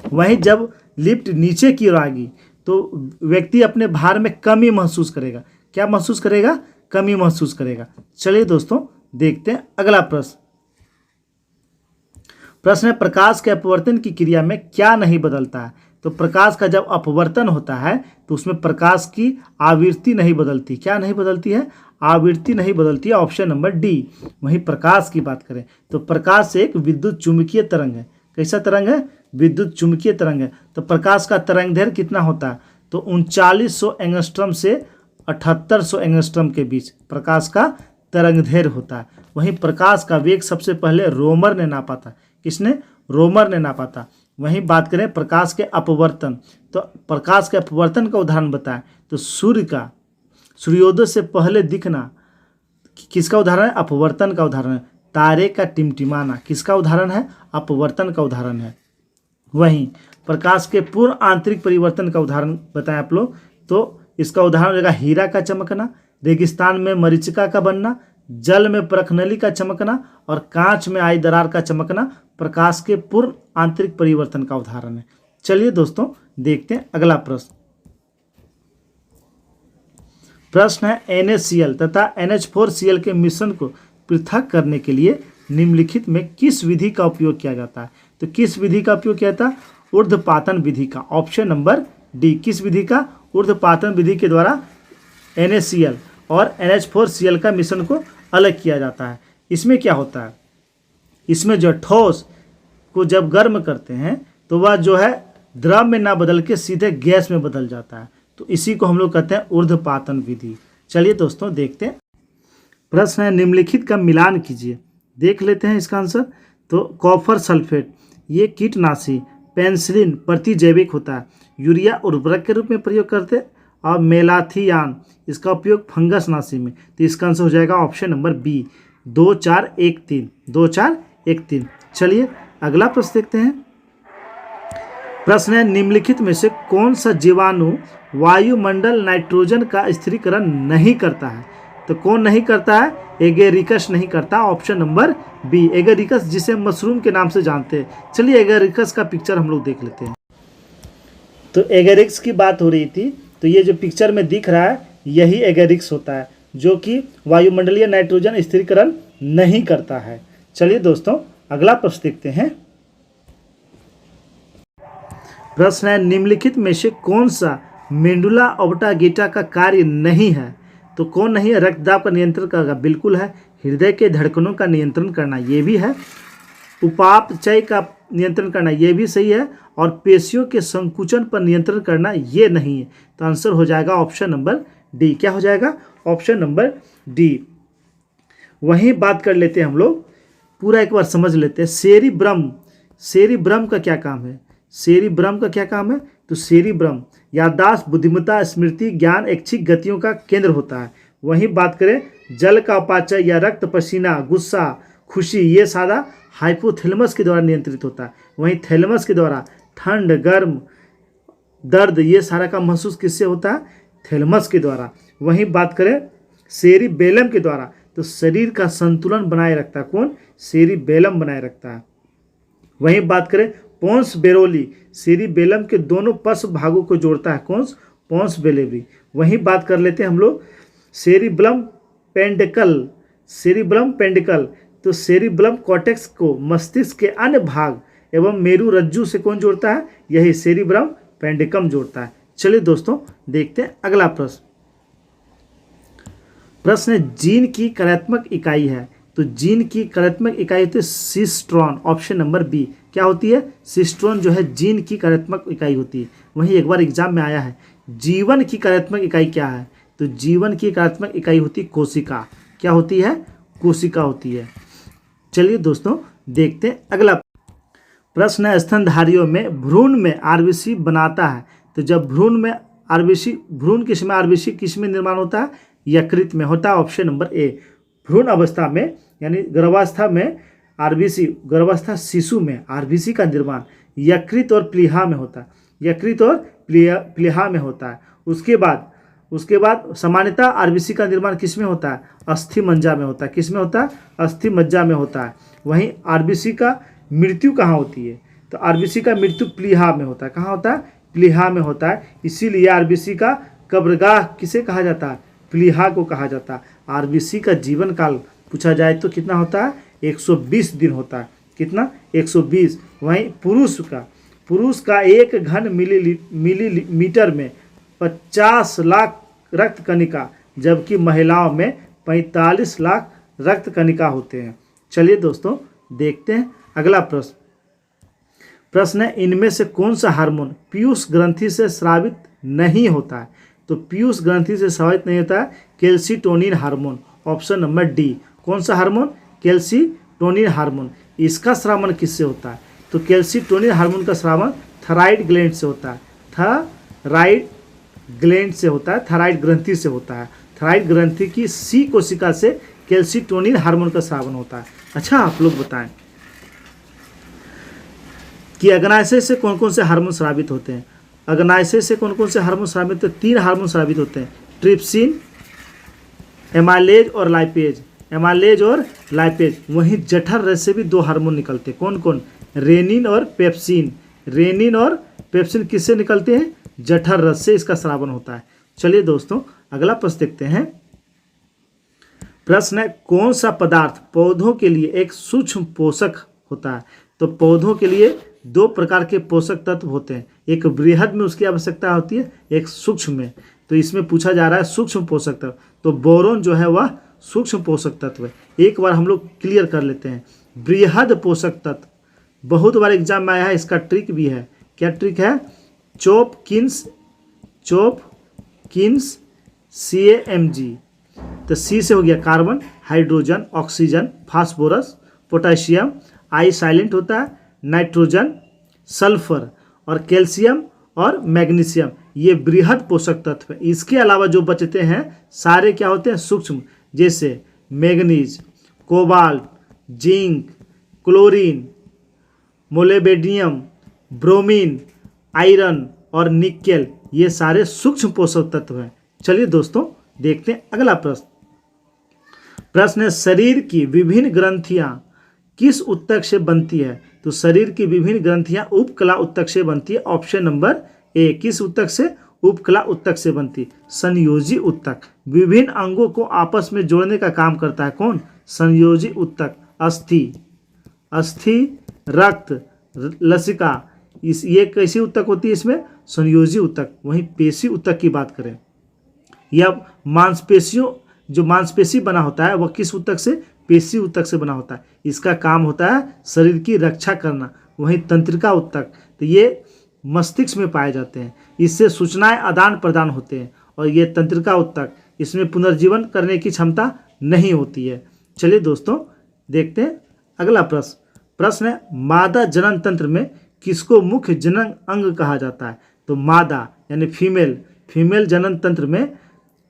वहीं जब लिफ्ट नीचे की ओर आएगी तो व्यक्ति अपने भार में कमी महसूस करेगा। क्या महसूस करेगा? कमी महसूस करेगा। चलिए दोस्तों देखते हैं अगला प्रश्न। प्रश्न है प्रकाश के अपवर्तन की क्रिया में क्या नहीं बदलता है? तो प्रकाश का जब अपवर्तन होता है तो उसमें प्रकाश की आवृत्ति नहीं बदलती। क्या नहीं बदलती है? आवृत्ति नहीं बदलती है। Option number D. वहीं प्रकाश की बात करें तो प्रकाश एक विद्युत चुंबकीय तरंग है। कैसा तरंग है? विद्युत चुंबकीय तरंग है। तो प्रकाश का तरंग दैर्घ्य कितना होता है? तो 3900 एंगस्ट्रॉम से 7800 एंगस्ट्रॉम के बीच प्रकाश का तरंग दैर्घ्य होता है। वहीं प्रकाश का वेग सबसे पहले रोमर ने नापा था। किसने? रोमर ने नापा था। वहीं बात करें प्रकाश के अपवर्तन, तो प्रकाश के अपवर्तन का उदाहरण बताएं तो सूर्योदय से पहले दिखना किसका उदाहरण है? अपवर्तन का उदाहरण है। तारे का टिमटिमाना किसका उदाहरण है? अपवर्तन का उदाहरण है। वहीं प्रकाश के पूर्ण आंतरिक परिवर्तन का उदाहरण बताएं आप लोग तो इसका उदाहरण रहेगा हीरा का चमकना, रेगिस्तान में मरीचिका का बनना, जल में परखनली का चमकना और कांच में आई दरार का चमकना प्रकाश के पूर्ण आंतरिक परिवर्तन का उदाहरण है। चलिए दोस्तों देखते हैं अगला प्रश्न। प्रश्न है NaCl तथा NH4Cl के मिश्रण को पृथक करने के लिए निम्नलिखित में किस विधि का उपयोग किया जाता है? तो किस विधि का उपयोग किया जाता है? ऊर्ध्वपातन विधि का। Option number D. किस विधि का? ऊर्ध्वपातन विधि के द्वारा NaCl और NH4Cl का मिश्रण को अलग किया जाता है। इसमें क्या होता है? इसमें जो ठोस को जब गर्म करते हैं तो वह जो है द्रव में ना बदल के सीधे गैस में बदल जाता है। तो इसी को हम लोग कहते हैं ऊर्ध्वपातन विधि। चलिए दोस्तों देखते हैं। प्रश्न है निम्नलिखित का मिलान कीजिए। देख लेते हैं इसका आंसर। तो कॉपर सल्फेट ये कीटनाशी, पेनिसिलिन प्रतिजैविक होता है, यूरिया उर्वरक के रूप में प्रयोग करते हैं और मेलाथियान इसका उपयोग फंगस नाशी में। तो इसका आंसर हो जाएगा ऑप्शन नंबर बी 2413। 2413। चलिए अगला प्रश्न देखते हैं। प्रश्न है निम्नलिखित में से कौन सा जीवाणु वायुमंडल नाइट्रोजन का स्थिरीकरण नहीं करता है? तो कौन नहीं करता है? एगेरिकस नहीं करता। ऑप्शन नंबर बी एगेरिकस, जिसे मशरूम के नाम से जानते हैं। चलिए एगेरिकस का पिक्चर हम लोग देख लेते हैं। तो एगेरिकस की बात हो रही थी, तो ये जो पिक्चर में दिख रहा है यही एगेरिकस होता है जो कि वायुमंडलीय नाइट्रोजन स्थिरीकरण नहीं करता है। चलिए दोस्तों अगला प्रश्न देखते हैं। प्रश्न है निम्नलिखित में से कौन सा मेडुला ऑब्लिंगेटा का कार्य नहीं है? तो कौन नहीं है? रक्तदाब का नियंत्रण करना बिल्कुल है, हृदय के धड़कनों का नियंत्रण करना ये भी है, उपापचय का नियंत्रण करना ये भी सही है, और पेशियों के संकुचन पर नियंत्रण करना ये नहीं है। तो आंसर हो जाएगा ऑप्शन नंबर डी। क्या हो जाएगा? Option number D. वहीं बात कर लेते हैं हम लोग, पूरा एक बार समझ लेते हैं। सेरिब्रम का क्या काम है? सेरिब्रम का क्या काम है? तो सेरिब्रम याददाश्त, बुद्धिमत्ता, स्मृति, ज्ञान, ऐच्छिक गतियों का केंद्र होता है। वहीं बात करें जल का उपापचय या रक्त, पसीना, गुस्सा, खुशी, ये सारा हाइपोथैलेमस के द्वारा नियंत्रित होता है। वहीं थैलेमस के द्वारा ठंड, गर्म, दर्द, ये सारा का महसूस किससे होता है? थैलेमस के द्वारा। वहीं बात करें सेरिबेलम के द्वारा, तो शरीर का संतुलन बनाए रखता है कौन? सेरिबेलम बनाए रखता है। वहीं बात करें पोन्स बेरोली सेरिबेलम के दोनों पश्च भागों को जोड़ता है। कौन? पोन्स बेरोली। वहीं बात कर लेते हैं हम लोग सेरिबलम पेंडिकल। सेरिबलम पेंडिकल, तो सेरिबलम कॉर्टेक्स को मस्तिष्क के अन्य भाग एवं मेरु रज्जु से कौन जोड़ता है? यही सेरिब्रम पेंडिकम जोड़ता है। चलिए दोस्तों देखते हैं अगला प्रश्न। प्रश्न है जीन की कार्यात्मक इकाई है, तो जीन की कार्यात्मक इकाई होती है सिस्ट्रॉन। ऑप्शन नंबर बी क्या होती है? सिस्ट्रॉन जो है जीन की कार्यात्मक इकाई होती है। वहीं एक बार एग्जाम में आया है जीवन की कार्यात्मक इकाई क्या है, तो जीवन की कार्यात्मक इकाई होती है कोशिका। क्या होती है? कोशिका होती है। चलिए दोस्तों देखते हैं अगला प्रश्न है स्तनधारियों में भ्रूण में आरबीसी बनाता है, तो जब भ्रूण में आरबीसी, भ्रूण किस में आरबीसी किस में निर्माण होता है? यकृत में होता है। Option number A. भ्रूण अवस्था में यानी गर्भावस्था में आरबीसी, गर्भावस्था शिशु में आरबीसी का निर्माण यकृत और प्लीहा में होता है। यकृत और प्लीहा में होता है। उसके बाद सामान्यतः आरबीसी का निर्माण किस में होता है? अस्थि मज्जा में होता है। किस में होता है? अस्थि मज्जा में होता है। वहीं आरबीसी का मृत्यु कहाँ होती है? तो आरबीसी का मृत्यु प्लीहा में होता है। कहाँ होता है? प्लीहा में होता है। इसीलिए आरबीसी का कब्रगाह किसे कहा जाता है? प्लीहा को कहा जाता है। आरबीसी का जीवन काल पूछा जाए तो कितना होता है? 120 दिन होता है। कितना? 120। वहीं पुरुष का 1 घन मिलीमीटर में 50 लाख रक्त कणिका, जबकि महिलाओं में 45 लाख रक्त कणिका होते हैं। चलिए दोस्तों देखते हैं अगला प्रश्न है इनमें से कौन सा हार्मोन पीयूष ग्रंथि से स्रावित नहीं होता है? तो पीयूष ग्रंथि से स्रावित नहीं होता है calcitonin hormone. Option number D. कौन सा हार्मोन? Calcitonin hormone. इसका स्रावन किससे होता है? तो कैल्सिटोनिन हार्मोन का स्रावन थायराइड ग्लैंड से होता है। थायराइड ग्लैंड से होता है, थायराइड ग्रंथि से होता है। थायराइड ग्रंथि की सी कोशिका से कैल्सिटोनिन हार्मोन का स्रावन होता है। अच्छा आप लोग बताएं कि अग्नाशय से कौन कौन से हार्मोन स्रावित होते हैं? अग्नाशय से कौन कौन से हार्मोन स्रावित होते हैं? 3 हार्मोन स्रावित होते हैं, ट्रिप्सिन, एमाइलेज और लाइपेज। एमाइलेज और लाइपेज। वहीं जठर रस से भी 2 हार्मोन निकलते हैं। कौन कौन? रेनिन और पेप्सिन। रेनिन और पेप्सिन किससे निकलते हैं? जठर रस से इसका स्रावन होता है। चलिए दोस्तों अगला प्रश्न देखते हैं। प्रश्न है कौन सा पदार्थ पौधों के लिए एक सूक्ष्म पोषक होता है? तो पौधों के लिए 2 प्रकार के पोषक तत्व होते हैं, एक बृहद में उसकी आवश्यकता होती है, एक सूक्ष्म में। तो इसमें पूछा जा रहा है सूक्ष्म पोषक तत्व, तो बोरोन जो है वह सूक्ष्म पोषक तत्व है। एक बार हम लोग क्लियर कर लेते हैं। बृहद पोषक तत्व बहुत बार एग्जाम में आया है, इसका ट्रिक भी है। क्या ट्रिक है? चोपकिंस CaMg। तो सी से हो गया carbon, hydrogen, oxygen, phosphorus, potassium, I silent होता है, नाइट्रोजन, सल्फर और कैल्शियम और मैग्नीशियम। ये बृहद पोषक तत्व है। इसके अलावा जो बचते हैं सारे क्या होते हैं? सूक्ष्म, जैसे manganese, cobalt, zinc, chlorine, molybdenum, bromine, iron और निकेल। ये सारे सूक्ष्म पोषक तत्व हैं। चलिए दोस्तों देखते हैं अगला प्रश्न है शरीर की विभिन्न ग्रंथियां किस ऊतक से बनती है? तो शरीर की विभिन्न ग्रंथियां उपकला ऊतक से बनती है। Option number A. किस ऊतक से? उपकला ऊतक से बनती है। संयोजी ऊतक विभिन्न अंगों को आपस में जोड़ने का काम करता है। कौन? संयोजी ऊतक। अस्थि, रक्त, लसिका, ये कैसी ऊतक होती है? इसमें संयोजी ऊतक। वहीं पेशी ऊतक की बात करें या मांसपेशियों, जो मांसपेशी बना होता है वह किस ऊतक से? पेशी ऊतक से बना होता है। इसका काम होता है शरीर की रक्षा करना। वहीं तंत्रिका ऊतक, तो ये मस्तिष्क में पाए जाते हैं, इससे सूचनाएं आदान प्रदान होते हैं। और ये तंत्रिका ऊतक, इसमें पुनर्जीवन करने की क्षमता नहीं होती है। चलिए दोस्तों देखते हैं अगला प्रश्न है मादा जनन तंत्र में किसको मुख्य जनन अंग कहा जाता है? तो मादा यानी फीमेल जनन तंत्र में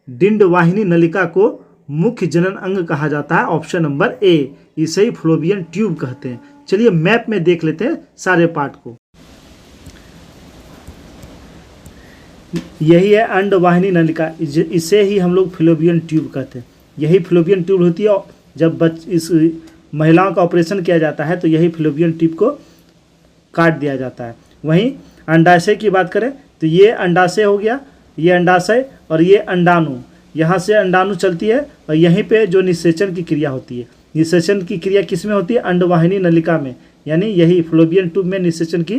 डिंडवाहिनी नलिका को मुख्य जनन अंग कहा जाता है। Option number A. इसे ही फ्लोबियन ट्यूब कहते हैं। चलिए मैप में देख लेते हैं सारे पार्ट को। यही है अंडवाहिनी नलिका, इसे ही हम लोग फ्लोबियन ट्यूब कहते हैं। यही फ्लोबियन ट्यूब होती है। जब इस महिलाओं का ऑपरेशन किया जाता है तो यही फ्लोबियन ट्यूब को काट दिया जाता है। वहीं अंडाशय की बात करें तो ये अंडाशय हो गया, ये अंडाशय और ये अंडाणु, यहाँ से अंडाणु चलती है और यहीं पे जो निषेचन की क्रिया होती है, निषेचन की क्रिया किस में होती है? अंडवाहिनी नलिका में, यानी यही फ्लोबियन ट्यूब में निषेचन की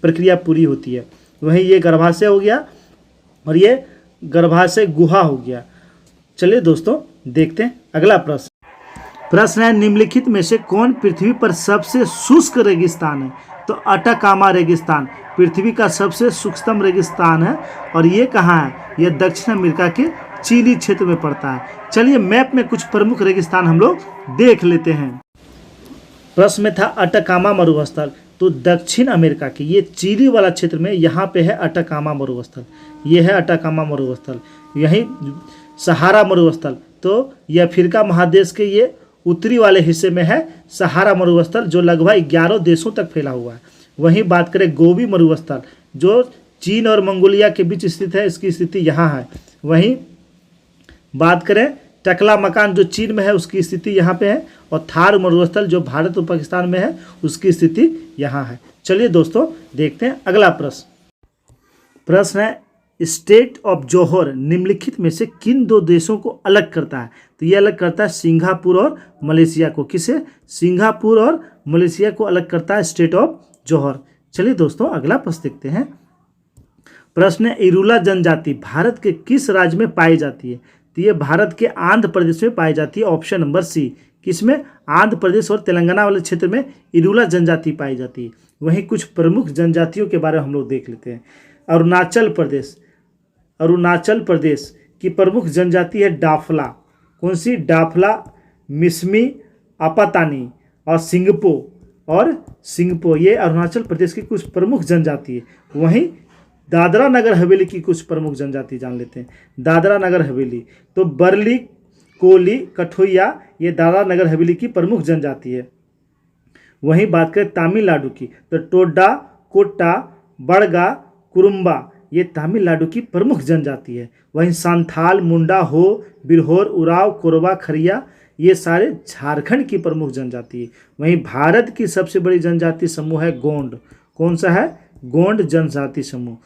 प्रक्रिया पूरी होती है। वहीं ये गर्भाशय हो गया और ये गर्भाशय गुहा हो गया। चलिए दोस्तों देखते हैं अगला प्रश्न। प्रश्न है, निम्नलिखित में से कौन पृथ्वी पर सबसे शुष्क रेगिस्तान है? तो अटाकामा रेगिस्तान पृथ्वी का सबसे शुष्कतम रेगिस्तान है और ये कहाँ है? ये दक्षिण अमेरिका के चिली क्षेत्र में पड़ता है। चलिए मैप में कुछ प्रमुख रेगिस्तान हम लोग देख लेते हैं। प्रश्न में था अटाकामा मरुस्थल, तो दक्षिण अमेरिका के ये चिली वाला क्षेत्र में यहाँ पे है अटाकामा मरुस्थल, ये है अटाकामा मरुस्थल। यही सहारा मरुस्थल, तो यह अफ्रीका महादेश के ये उत्तरी वाले हिस्से में है सहारा मरुस्थल, जो लगभग 11 देशों तक फैला हुआ है। वहीं बात करें गोबी मरुस्थल, जो चीन और मंगोलिया के बीच स्थित है, इसकी स्थिति यहाँ है। वहीं बात करें टकला मकान, जो चीन में है, उसकी स्थिति यहाँ पे है। और थार मरुस्थल, जो भारत और पाकिस्तान में है, उसकी स्थिति यहाँ है। चलिए दोस्तों देखते हैं अगला प्रश्न। प्रश्न है, स्टेट ऑफ जोहर निम्नलिखित में से किन दो देशों को अलग करता है? तो ये अलग करता है सिंगापुर और मलेशिया को। किसे? सिंगापुर और मलेशिया को अलग करता है स्टेट ऑफ जोहर। चलिए दोस्तों अगला प्रश्न देखते हैं। प्रश्न है, इरूला जनजाति भारत के किस राज्य में पाई जाती है? तो ये भारत के आंध्र प्रदेश में पाई जाती है। Option number C. किसमें? आंध्र प्रदेश और तेलंगाना वाले क्षेत्र में इरूला जनजाति पाई जाती है। वहीं कुछ प्रमुख जनजातियों के बारे में हम लोग देख लेते हैं। अरुणाचल प्रदेश की प्रमुख जनजाति है डाफला। कौन सी? डाफला, मिसमी, आपातानी और सिंगपो ये अरुणाचल प्रदेश की कुछ प्रमुख जनजाति है। वहीं दादरा नगर हवेली की कुछ प्रमुख जनजाति जान लेते हैं। दादरा नगर हवेली, तो बरली, कोली, कठोइया, ये दादरा नगर हवेली की प्रमुख जनजाति है। वहीं बात करें तमिलनाडु की, तो टोडा, कोट्टा, बड़गा, कुरुम्बा, ये तमिलनाडु की प्रमुख जनजाति है। वहीं संथाल, मुंडा, हो, बिरहोर, उराव, कोरबा, खरिया, ये सारे झारखंड की प्रमुख जनजाति है। वहीं भारत की सबसे बड़ी जनजाति समूह है गोंड। कौन सा है? गोंड जनजाति समूह।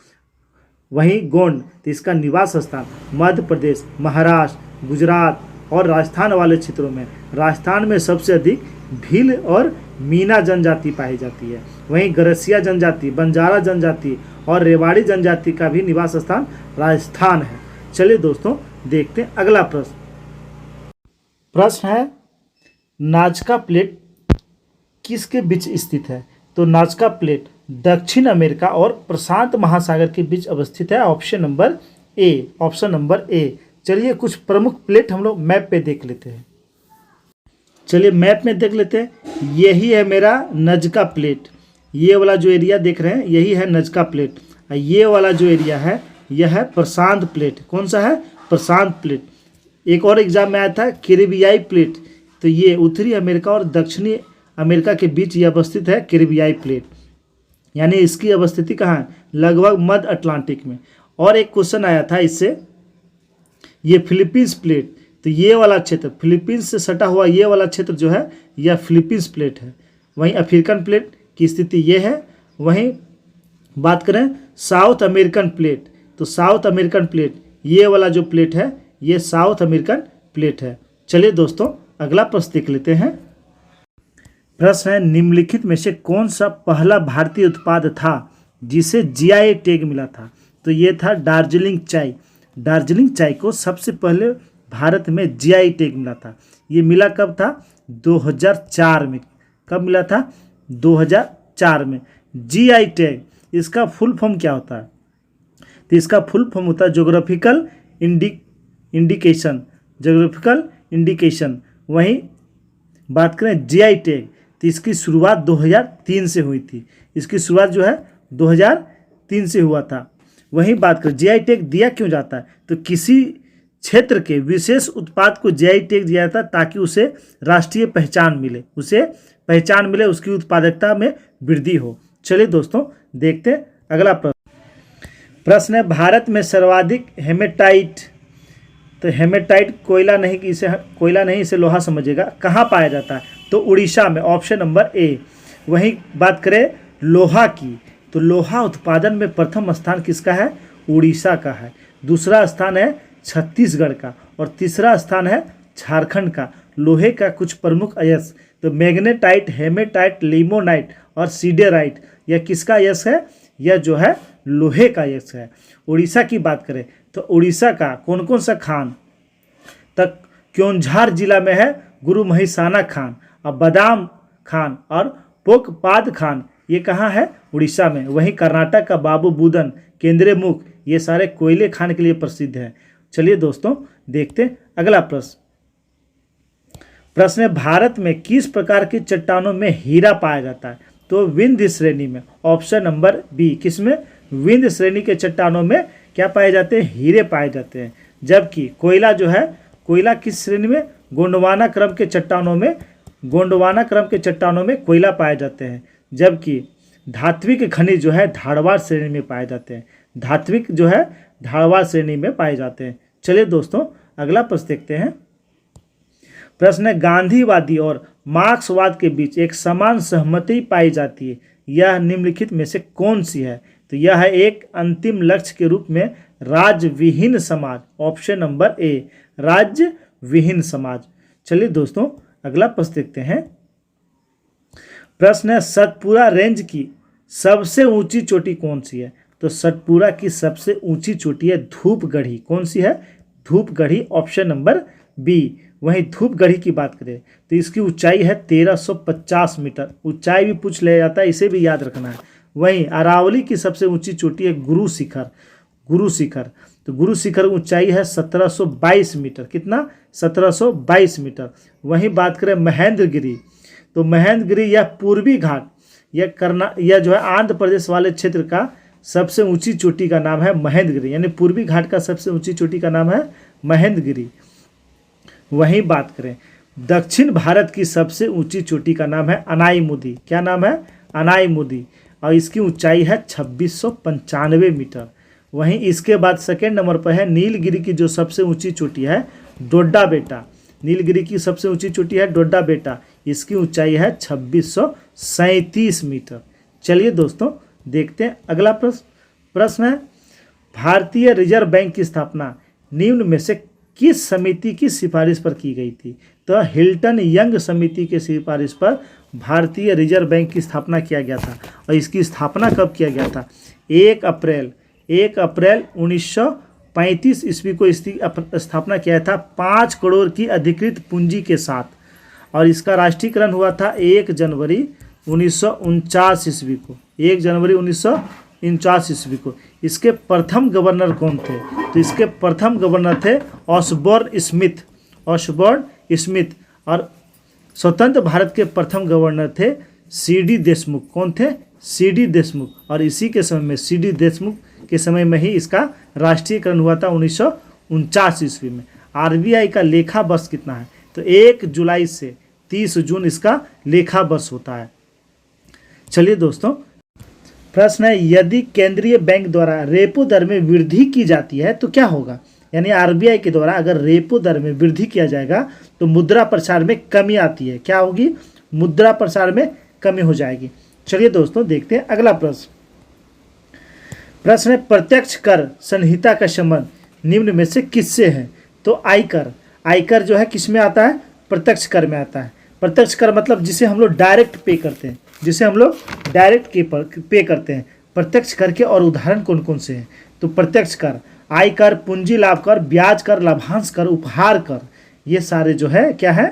वहीं गोंड, तो इसका निवास स्थान मध्य प्रदेश, महाराष्ट्र, गुजरात और राजस्थान वाले क्षेत्रों में। राजस्थान में सबसे अधिक भील और मीना जनजाति पाई जाती है। वहीं गरसिया जनजाति, बंजारा जनजाति और रेवाड़ी जनजाति का भी निवास स्थान राजस्थान है। चलिए दोस्तों देखते हैं अगला प्रश्न। प्रश्न है, नाजका प्लेट किसके बीच स्थित है? तो नाजका प्लेट दक्षिण अमेरिका और प्रशांत महासागर के बीच अवस्थित है। Option number A. चलिए कुछ प्रमुख प्लेट हम लोग मैप पे देख लेते हैं। चलिए मैप में देख लेते हैं। यही है मेरा नजका प्लेट, ये वाला जो एरिया देख रहे हैं यही है नजका प्लेट। ये वाला जो एरिया है यह है प्रशांत प्लेट। कौन सा है? प्रशांत प्लेट। एक और एग्जाम में आया था कैरिबियाई प्लेट, तो ये उत्तरी अमेरिका और दक्षिणी अमेरिका के बीच ये अवस्थित है कैरिबियाई प्लेट, यानी इसकी अवस्थिति कहाँ है? लगभग मध्य अटलांटिक में। और एक क्वेश्चन आया था इससे, ये फिलीपींस प्लेट, तो ये वाला क्षेत्र फिलीपींस से सटा हुआ ये वाला क्षेत्र जो है यह फिलीपींस प्लेट है। वहीं अफ्रीकन प्लेट की स्थिति ये है। वहीं बात करें साउथ अमेरिकन प्लेट, तो साउथ अमेरिकन प्लेट ये वाला जो प्लेट है ये साउथ अमेरिकन प्लेट है। चलिए दोस्तों अगला प्रश्न देख लेते हैं। प्रश्न है, निम्नलिखित में से कौन सा पहला भारतीय उत्पाद था जिसे जीआई टैग मिला था? तो ये था दार्जिलिंग चाय। दार्जिलिंग चाय को सबसे पहले भारत में जीआई टैग मिला था। ये मिला कब था? 2004 में। कब मिला था? 2004 में। जीआई टैग, इसका फुल फॉर्म क्या होता है? तो इसका फुल फॉर्म होता है ज्योग्राफिकल इंडिकेशन। वहीं बात करें जीआई टैग, तो इसकी शुरुआत 2003 से हुई थी। इसकी शुरुआत जो है 2003 से हुआ था। वहीं बात करें जीआई टैग दिया क्यों जाता है? तो किसी क्षेत्र के विशेष उत्पाद को जीआई टैग दिया जाता है ताकि उसे राष्ट्रीय पहचान मिले, उसकी उत्पादकता में वृद्धि हो। चलिए दोस्तों देखते हैं अगला प्रश्न है, भारत में सर्वाधिक हेमेटाइट, तो हेमेटाइट कोयला नहीं, इसे लोहा समझिएगा, कहाँ पाया जाता है? तो उड़ीसा में। Option number A. वहीं बात करें लोहा की, तो लोहा उत्पादन में प्रथम स्थान किसका है? उड़ीसा का है। दूसरा स्थान है छत्तीसगढ़ का और तीसरा स्थान है झारखंड का। लोहे का कुछ प्रमुख अयस्क, तो मैग्नेटाइट, हेमेटाइट, लिमोनाइट और सीडेराइट, यह किसका अयस्क है? यह जो है लोहे का अयस्क है। उड़ीसा की बात करें तो उड़ीसा का कौन कौन सा खान? तक क्योंझार जिला में है गुरु महिसाना खान और बादाम खान और पोकपाद खान, ये कहाँ है? उड़ीसा में। वहीं कर्नाटक का बाबू बुदन, केंद्रीय मुख, ये सारे कोयले खान के लिए प्रसिद्ध हैं। चलिए दोस्तों देखते हैं अगला प्रश्न। प्रश्न है, भारत में किस प्रकार की चट्टानों में हीरा पाया जाता है? तो विंध्य श्रेणी में। ऑप्शन नंबर बी, किसमें? विंध्य श्रेणी के चट्टानों में क्या पाए जाते हैं? हीरे पाए जाते हैं। जबकि कोयला जो है, कोयला किस श्रेणी में? गोंडवाना क्रम के चट्टानों में, गोंडवाना क्रम के चट्टानों में कोयला पाए जाते हैं। जबकि धात्विक खनिज जो है ढाड़वार श्रेणी में पाए जाते हैं। धात्विक जो है ढाड़वार श्रेणी में पाए जाते हैं। चलिए दोस्तों अगला प्रश्न देखते हैं। प्रश्न है, गांधीवादी और मार्क्सवाद के बीच एक समान सहमति पाई जाती है, यह निम्नलिखित में से कौन सी है? तो यह है एक अंतिम लक्ष्य के रूप में राज्य विहीन समाज। ऑप्शन नंबर ए, राज्य विहीन समाज। चलिए दोस्तों अगला प्रश्न देखते हैं। प्रश्न है, सतपुरा रेंज की सबसे ऊंची चोटी कौन सी है? तो सतपुरा की सबसे ऊंची चोटी है धूपगढ़ी। कौन सी है? धूपगढ़ी। Option number B. वहीं धूपगढ़ी की बात करें तो इसकी ऊंचाई है 1350 मीटर। ऊंचाई भी पूछ लिया जाता है, इसे भी याद रखना है। वहीं अरावली की सबसे ऊंची चोटी है गुरु शिखर। गुरु शिखर, तो गुरु शिखर ऊंचाई है 1722 मीटर। कितना? 1722 मीटर। वहीं बात करें महेंद्रगिरी, तो महेंद्रगिरी यह पूर्वी घाट, यह जो है आंध्र प्रदेश वाले क्षेत्र का सबसे ऊंची चोटी का नाम है महेंद्रगिरी, यानी पूर्वी घाट का सबसे ऊंची चोटी का नाम है महेंद्रगिरी। वहीं बात करें दक्षिण भारत की सबसे ऊंची चोटी का नाम है अनाईमुदी। क्या नाम है? अनाईमुदी, और इसकी ऊंचाई है 2695 मीटर। वहीं इसके बाद सेकेंड नंबर पर है नीलगिरी की जो सबसे ऊंची चोटी है डोडा बेटा। नीलगिरी की सबसे ऊंची चोटी है डोडा बेटा, इसकी ऊंचाई है 2637 मीटर। चलिए दोस्तों देखते हैं अगला प्रश्न। प्रश्न है, भारतीय रिजर्व बैंक की स्थापना निम्न में से किस समिति की सिफारिश पर की गई थी? तो हिल्टन यंग समिति के सिफारिश पर भारतीय रिजर्व बैंक की स्थापना किया गया था। और इसकी स्थापना कब किया गया था? 1 अप्रैल 1935 ईस्वी को इसकी स्थापना किया था 5 करोड़ की अधिकृत पूंजी के साथ। और इसका राष्ट्रीयकरण हुआ था 1 जनवरी 1949 ईस्वी को। 1 जनवरी 1949 ईस्वी को। इसके प्रथम गवर्नर कौन थे? तो इसके प्रथम गवर्नर थे ऑसबोर्न स्मिथ। Osborne Smith. और स्वतंत्र भारत के प्रथम गवर्नर थे सीडी देशमुख। कौन थे? सीडी देशमुख। और इसी के समय में सीडी देशमुख के समय में ही इसका राष्ट्रीयकरण हुआ था 1949 ईस्वी में। आरबीआई का लेखा वर्ष कितना है? तो 1 जुलाई से 30 जून इसका लेखा वर्ष होता है। चलिए दोस्तों प्रश्न है, यदि केंद्रीय बैंक द्वारा रेपो दर में वृद्धि की जाती है तो क्या होगा? यानी आरबीआई के द्वारा अगर रेपो दर में वृद्धि किया जाएगा तो मुद्रा प्रसार में कमी आती है। क्या होगी? मुद्रा प्रसार में कमी हो जाएगी। चलिए दोस्तों देखते हैं अगला प्रश्न। प्रश्न है, प्रत्यक्ष कर संहिता का संबंध निम्न में से किससे है? तो आयकर। आयकर जो है किस में आता है? प्रत्यक्ष कर में आता है। प्रत्यक्ष कर मतलब जिसे हम लोग डायरेक्ट पे करते हैं, जिसे हम लोग डायरेक्ट पे करते हैं। प्रत्यक्ष कर के और उदाहरण कौन कौन से हैं? तो प्रत्यक्ष कर, आयकर, पूंजी लाभ कर, ब्याज कर, लाभांश कर, उपहार कर, ये सारे जो है क्या है?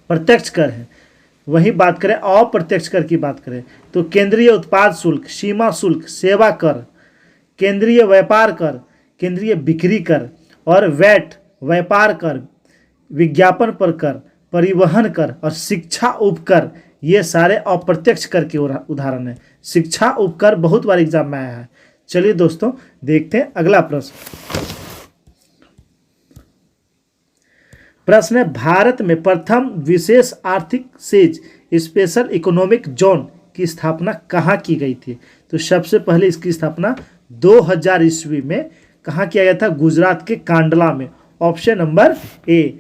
प्रत्यक्ष कर है। वही बात करें अप्रत्यक्ष कर की बात करें तो केंद्रीय उत्पाद शुल्क, सीमा शुल्क, सेवा कर, केंद्रीय व्यापार कर, केंद्रीय बिक्री कर और वैट व्यापार कर, विज्ञापन पर कर, परिवहन कर और शिक्षा उपकर, ये सारे अप्रत्यक्ष कर के उदाहरण हैं। शिक्षा उपकर बहुत बार एग्जाम में आया है। चलिए दोस्तों देखते हैं अगला प्रश्न। प्रश्न है, भारत में प्रथम विशेष आर्थिक सेज स्पेशल इकोनॉमिक जोन की स्थापना कहाँ की गई थी? तो सबसे पहले इसकी स्थापना 2000 ईस्वी में कहाँ किया गया था? गुजरात के कांडला में। Option number A.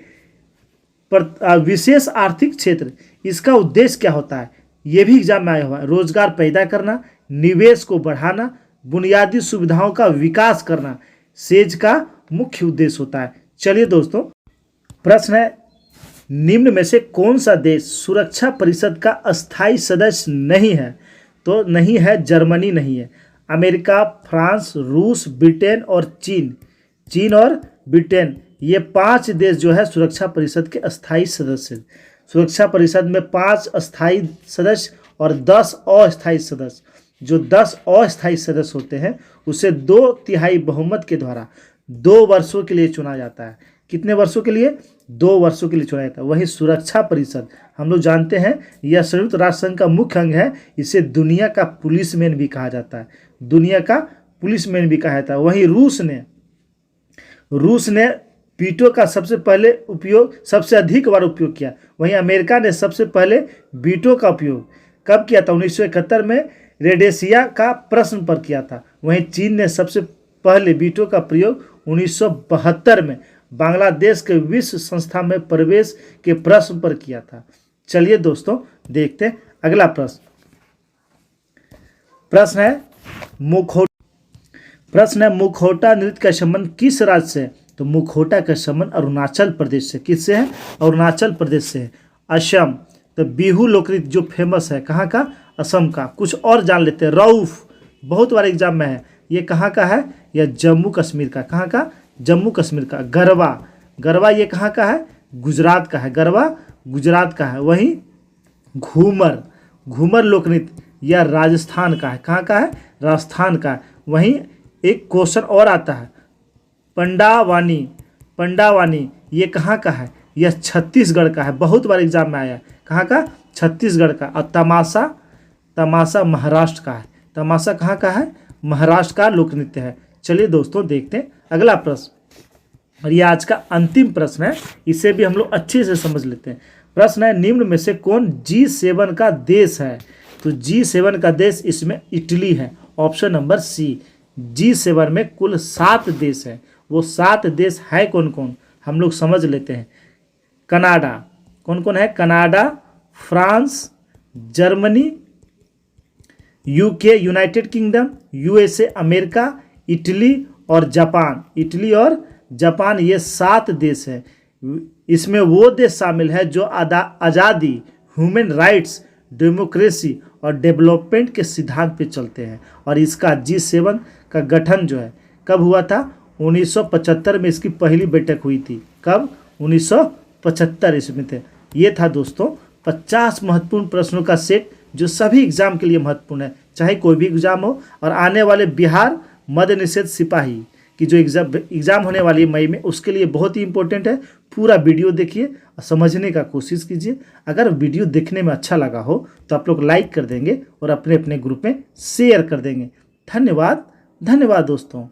विशेष आर्थिक क्षेत्र, इसका उद्देश्य क्या होता है? ये भी एग्जाम में आया हुआ है। रोजगार पैदा करना, निवेश को बढ़ाना, बुनियादी सुविधाओं का विकास करना सेज का मुख्य उद्देश्य होता है। चलिए दोस्तों, प्रश्न है, निम्न में से कौन सा देश सुरक्षा परिषद का अस्थायी सदस्य नहीं है? तो नहीं है, जर्मनी नहीं है, अमेरिका, फ्रांस, रूस, ब्रिटेन और चीन। चीन और ब्रिटेन, ये 5 देश जो है सुरक्षा परिषद के अस्थायी सदस्य। सुरक्षा परिषद में 5 अस्थायी सदस्य और 10 अस्थायी सदस्य। जो 10 अस्थायी सदस्य होते हैं उसे 2/3 बहुमत के द्वारा 2 वर्षों के लिए चुना जाता है। कितने वर्षों के लिए? 2 वर्षों के लिए चुना जाता है। वही सुरक्षा परिषद हम लोग जानते हैं, यह संयुक्त राष्ट्र संघ का मुख्य अंग है। इसे दुनिया का पुलिसमैन भी कहा जाता है, दुनिया का पुलिसमैन भी कहा जाता है। वहीं रूस ने वीटो का सबसे अधिक बार उपयोग किया। वहीं अमेरिका ने सबसे पहले वीटो का उपयोग कब किया था? 1971 में रेडेसिया का प्रश्न पर किया था। वहीं चीन ने सबसे पहले वीटो का प्रयोग 1972 में बांग्लादेश के विश्व संस्था में प्रवेश के प्रश्न पर किया था। चलिए दोस्तों, देखते हैं अगला प्रश्न। प्रश्न है मुखौटा नृत्य का संबंध किस राज्य से है? तो मुखौटा का संबंध अरुणाचल प्रदेश से। किससे है? अरुणाचल प्रदेश से है। असम, तो बिहू लोकनृत्य जो फेमस है, कहाँ का? असम का। कुछ और जान लेते हैं। रऊफ, बहुत बार एग्जाम में है, ये कहाँ का है? यह जम्मू कश्मीर का। कहाँ का? जम्मू कश्मीर का। गरबा ये कहाँ का है? गुजरात का है। गरबा गुजरात का है। वहीं घूमर लोकनृत्य यह राजस्थान का है। कहाँ का है? राजस्थान का है। वहीं एक क्वेश्चन और आता है, पंडावानी ये कहाँ का है? यह छत्तीसगढ़ का है। बहुत बार एग्जाम में आया। कहाँ का? छत्तीसगढ़ का। और तमाशा महाराष्ट्र का है। तमाशा कहाँ का है? महाराष्ट्र का लोकनृत्य है। चलिए दोस्तों, देखते हैं अगला प्रश्न, और ये आज का अंतिम प्रश्न है, इसे भी हम लोग अच्छे से समझ लेते हैं। प्रश्न है, निम्न में से कौन G7 का देश है? तो G7 का देश इसमें इटली है। ऑप्शन नंबर सी। G7 में कुल 7 देश है। वो 7 देश है कौन कौन, हम लोग समझ लेते हैं। कनाडा, कौन कौन है? Canada, France, Germany, UK United kingdom, USA America, Italy और जापान, ये 7 देश है। इसमें वो देश शामिल है जो आज़ादी, ह्यूमन राइट्स, डेमोक्रेसी और डेवलपमेंट के सिद्धांत पे चलते हैं। और इसका G7 का गठन जो है कब हुआ था? 1975 में इसकी पहली बैठक हुई थी। कब? 1975 इसमें थे। ये था दोस्तों 50 महत्वपूर्ण प्रश्नों का सेट जो सभी एग्जाम के लिए महत्वपूर्ण है, चाहे कोई भी एग्जाम हो। और आने वाले बिहार मद्य निषेध सिपाही की जो एग्ज़ाम होने वाली है मई में, उसके लिए बहुत ही इंपॉर्टेंट है। पूरा वीडियो देखिए और समझने का कोशिश कीजिए। अगर वीडियो देखने में अच्छा लगा हो तो आप लोग लाइक कर देंगे और अपने अपने ग्रुप में शेयर कर देंगे। धन्यवाद दोस्तों।